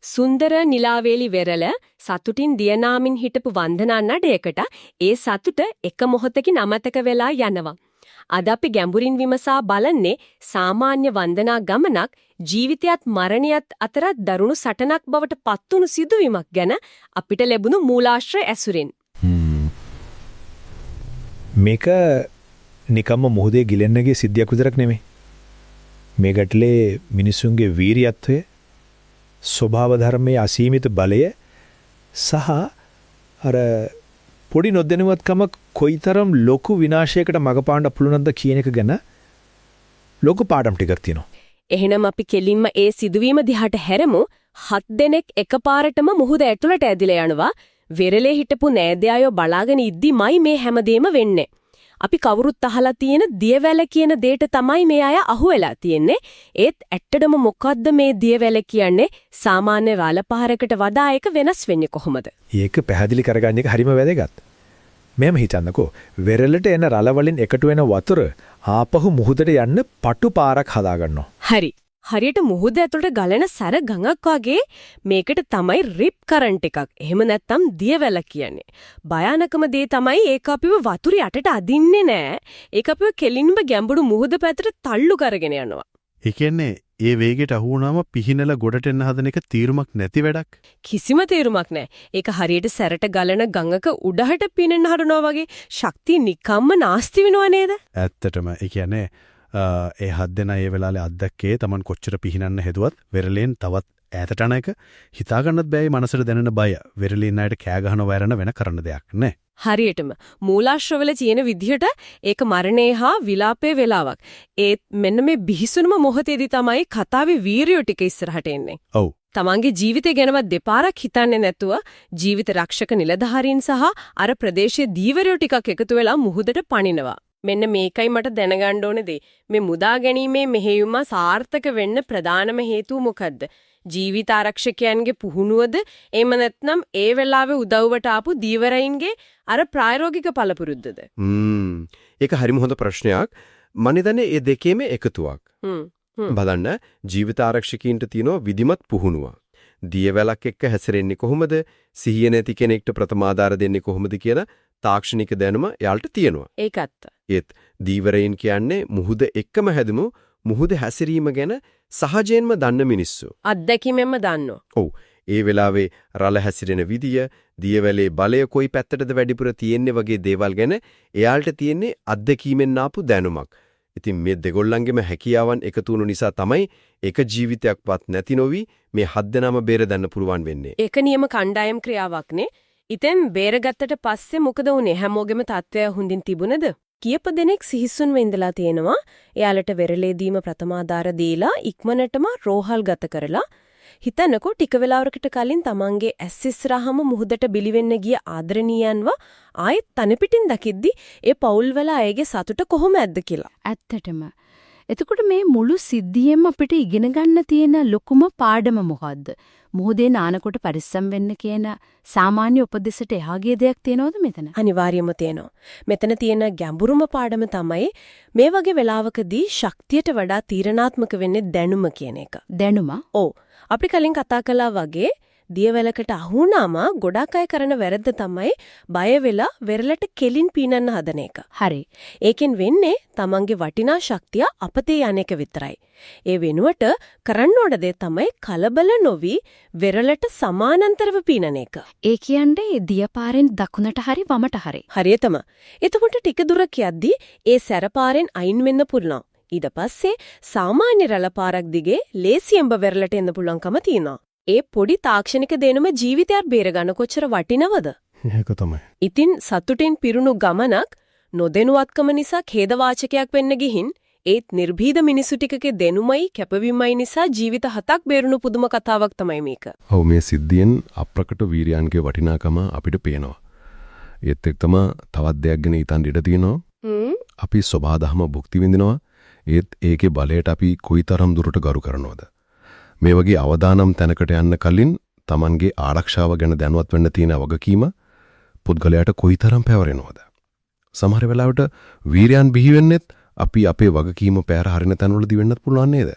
සුන්දර නිලාවේලි වෙරළ සතුටින් දියනාමින් හිටපු වන්දනා නඩයකට ඒ සතුට එක මොහොතකින් අමතක වෙලා යනවා. අද අපි ගැඹුරින් විමසා බලන්නේ සාමාන්‍ය වන්දනා ගමනක් ජීවිතයත් මරණයත් අතරත් දරුණු සටනක් බවට පත්වුණු සිදුවීමක් ගැන අපිට ලැබුණු මූලාශ්‍රය ඇසුරින්. මේක නිකම්ම මොහොතේ ගිලෙන්නගේ සිද්ධියක් විතරක් නෙමෙයි. මේ ගැටලේ මිනිසුන්ගේ වීරියත්වය, ස්වභාව ධර්මයේ අසීමිත බලය සහ අර පොඩි නොදැනුවත්කම කොයිතරම් ලොකු විනාශයකට මඟ පාන්න පුළුවන්ද කියන එක ගැන ලොකු පාඩම් ටිකක් තියෙනවා. එහෙනම් අපි කෙලින්ම ඒ සිදුවීම දිහාට හැරමු. 7 දෙනෙක් එකපාරටම මුහුද ඇතුළට ඇදිලා යනවා. වෙරළේ හිටපු නෑදෑයෝ බලාගෙන ඉද්දිමයි මේ හැමදේම වෙන්නේ. අපි කවුරුත් අහලා තියෙන දියවැල කියන දෙයට තමයි මේ අය අහුවෙලා තියෙන්නේ. ඒත් ඇත්තටම මොකද්ද මේ දියවැල කියන්නේ? සාමාන්‍ය රළපහරකට වඩා ඒක වෙනස් වෙන්නේ කොහොමද? ඒක පැහැදිලි කරගන්න එක හරිම වැදගත්. මෙහෙම හිතන්නකෝ. වෙරළට එන රළ වලින් එකතු වෙන වතුර ආපහු මුහුදට යන්න පටු පාරක් හදා ගන්නවා. හරි. හරියට මුහුද ඇතුළට ගලන සැර ගඟක් වගේ මේකට තමයි රිප් කරන්ට් එකක්. එහෙම නැත්නම් දියවැල කියන්නේ. භයානකම දේ තමයි ඒක අපිව වතුර යටට අදින්නේ නෑ. ඒක අපිව කෙලින්ම ගැඹුරු මුහුද පැත්තට තල්ලු කරගෙන යනවා. ඒ කියන්නේ ඒ වේගයට අහු වුණාම පිහිනල ගොඩට එන්න හදන එක තීරුමක් නැති වැඩක්. කිසිම තීරුමක් නෑ. ඒක හරියට සැරට ගලන ගඟක උඩහට පිනෙන්න හදනවා වගේ ශක්තිය නිකම්ම නාස්ති වෙනව නේද? ඇත්තටම ඒ කියන්නේ ඒ 7 දෙනා ඒ වෙලාවේ අද්දක්කේ Taman කොච්චර පිහිනන්න හැදුවත් වෙරළෙන් තවත් ඈතට යන එක හිතා ගන්නත් බෑයි මනසට දැනෙන බය. වෙරළෙන් අයට කෑ ගහන වයරන වෙන කරන්න දෙයක් නෑ. හරියටම මූලාශ්‍රවල තියෙන විදිහට ඒක මරණේ හා විලාපේ වෙලාවක්. ඒත් මෙන්න මේ බිහිසුණුම මොහොතේදී තමයි කතාවේ වීරියෝ ටික ඉස්සරහට එන්නේ. ඔව්. තමන්ගේ ජීවිතය ගැනවත් දෙපාරක් හිතන්නේ නැතුව ජීවිත රක්ෂක නිලධාරීන් සහ අර ප්‍රදේශීය දීවරයෝ ටිකක් එකතු වෙලා මුහුදට පනිනවා. මෙන්න මේකයි මට දැනගන්න ඕනේ දේ. මේ මුදා ගැනීමේ මෙහෙයුම සාර්ථක වෙන්න ප්‍රධානම හේතුව මොකද්ද? ජීවිත ආරක්ෂකයන්ගේ පුහුණුවද? එහෙම නැත්නම් ඒ වෙලාවේ උදව්වට ආපු දීවරයින්ගේ අර ප්‍රායෝගික පළපුරුද්දද? ඒක හරිම හොඳ ප්‍රශ්නයක්. මම හිතන්නේ මේ දෙකේම එකතුවක්. බලන්න ජීවිත ආරක්ෂකීන්ට තියෙන විධිමත් පුහුණුව. දියවැලක් එක්ක හැසිරෙන්නේ කොහොමද? සිහිය නැති කෙනෙක්ට ප්‍රථම ආධාර දෙන්නේ කොහොමද කියලා තාක්ෂණික දැනුම යාළට තියෙනවා. ඒකත්. ඒත් දීවරයින් කියන්නේ මුහුද එක්කම හැදෙමු මුහුද හැසිරීම ගැන සහජයෙන්ම දන්න මිනිස්සු. අත්දැකීමෙන්ම දන්නෝ. ඔව්. ඒ වෙලාවේ රළ හැසිරෙන විදිය, දියවැලේ බලය කොයි පැත්තටද වැඩිපුර තියෙන්නේ වගේ දේවල් ගැන එයාලට තියෙන්නේ අත්දැකීමෙන් ආපු දැනුමක්. ඉතින් මේ දෙගොල්ලන්ගේම හැකියාවන් එකතු වුණු නිසා තමයි එක ජීවිතයක්වත් නැති නොවි මේ 7 දෙනාම බේර ගන්න පුළුවන් වෙන්නේ. ඒක නියම කණ්ඩායම් ක්‍රියාවක්නේ. ඉතින් බේරගත්තට පස්සේ මොකද වුනේ? හැමෝගෙම තත්ත්වය හොඳින් තිබුණද? කීප දෙනෙක් සිහිසුන්ව ඉඳලා තියෙනවා. එයාලට වෙරළේදීම ප්‍රථමාධාර දීලා ඉක්මනටම රෝහල් ගත කරලා හිතනකො ටික වෙලාවකට කලින් තමන්ගේ ඇස් ඉස්සරහම මුහුදට බිලිවෙන්න ගිය ආදරණීයන්ව ආයෙත් තන පිටින් දකිද්දි ඒ පවුල්වල අයගේ සතුට කොහොමද කියලා. ඇත්තටම. එතකොට මේ මුළු සිද්ධියෙම අපිට ඉගෙන ගන්න තියෙන ලොකුම පාඩම මොකද්ද? මුහුදේ නානකොට පරිස්සම් වෙන්න කියන සාමාන්‍ය උපදෙසට එහාගේ දෙයක් තියෙනවද මෙතන? අනිවාර්යයෙන්ම තියෙනවා. මෙතන තියෙන ගැඹුරුම පාඩම තමයි මේ වගේ වෙලාවකදී ශක්තියට වඩා තීරණාත්මක වෙන්නේ දැනුම කියන එක. දැනුම? ඔව්. අපි කලින් කතා කළා වගේ දියවැලකට අහු වුණාම ගොඩක් අය කරන වැරද්ද තමයි බය වෙලා වෙරළට කෙලින් පීනන්න හදන එක. හරි. ඒකෙන් වෙන්නේ තමන්ගේ වටිනා ශක්තිය අපතේ යන එක විතරයි. ඒ වෙනුවට කරන්න ඕන දේ තමයි කලබල නොවි වෙරළට සමානතරව පීනන එක. ඒ කියන්නේ දියපාරෙන් දකුණට හරි වමට හරි. හරියටම. එතකොට ටික දුරක් යද්දී ඒ සැරපාරෙන් අයින් වෙන්න පුළුවන්. ඊට පස්සේ සාමාන්‍ය රළ පාරක් දිගේ ලේසියෙන්ම වෙරළට එන්න පුළුවන්කම තියෙනවා. ඒ පොඩි තාක්ෂණික දෙනුම ජීවිතයක් බේරගන්න කොච්චර වටිනවද? ඒක තමයි. ඉතින් සතුටින් පිරුණු ගමනක් නොදෙනුවත්කම නිසා ඛේදවාචකයක් වෙන්න ගිහින් ඒත් නිර්භීද මිනිසු ටිකගේ දෙනුමයි කැපවීමයි නිසා ජීවිත 7ක් බේරුණු පුදුම කතාවක් තමයි මේක. ඔව් මේ සිද්ධියෙන් අප්‍රකට වීරයන්ගේ වටිනාකම අපිට පේනවා. ඒත් එක්කම තවත් දෙයක් ගැන හිතන් ඉඩ තියෙනවා. අපි සබාධම භුක්ති විඳිනවා. ඒත් ඒකේ බලයට අපි කොයිතරම් දුරට ගරු කරනවද? මේ වගේ අවදානම් තැනකට යන්න කලින් Tamanගේ ආරක්ෂාව ගැන දැනුවත් වෙන්න තියෙන වගකීම පුද්ගලයාට කොයිතරම් පැවරෙනවද? සමහර වෙලාවට වීරයන් බිහි වෙන්නෙත් අපි අපේ වගකීම පැහැර හරින තැන්වලදී වෙන්නත් පුළුවන් නේද?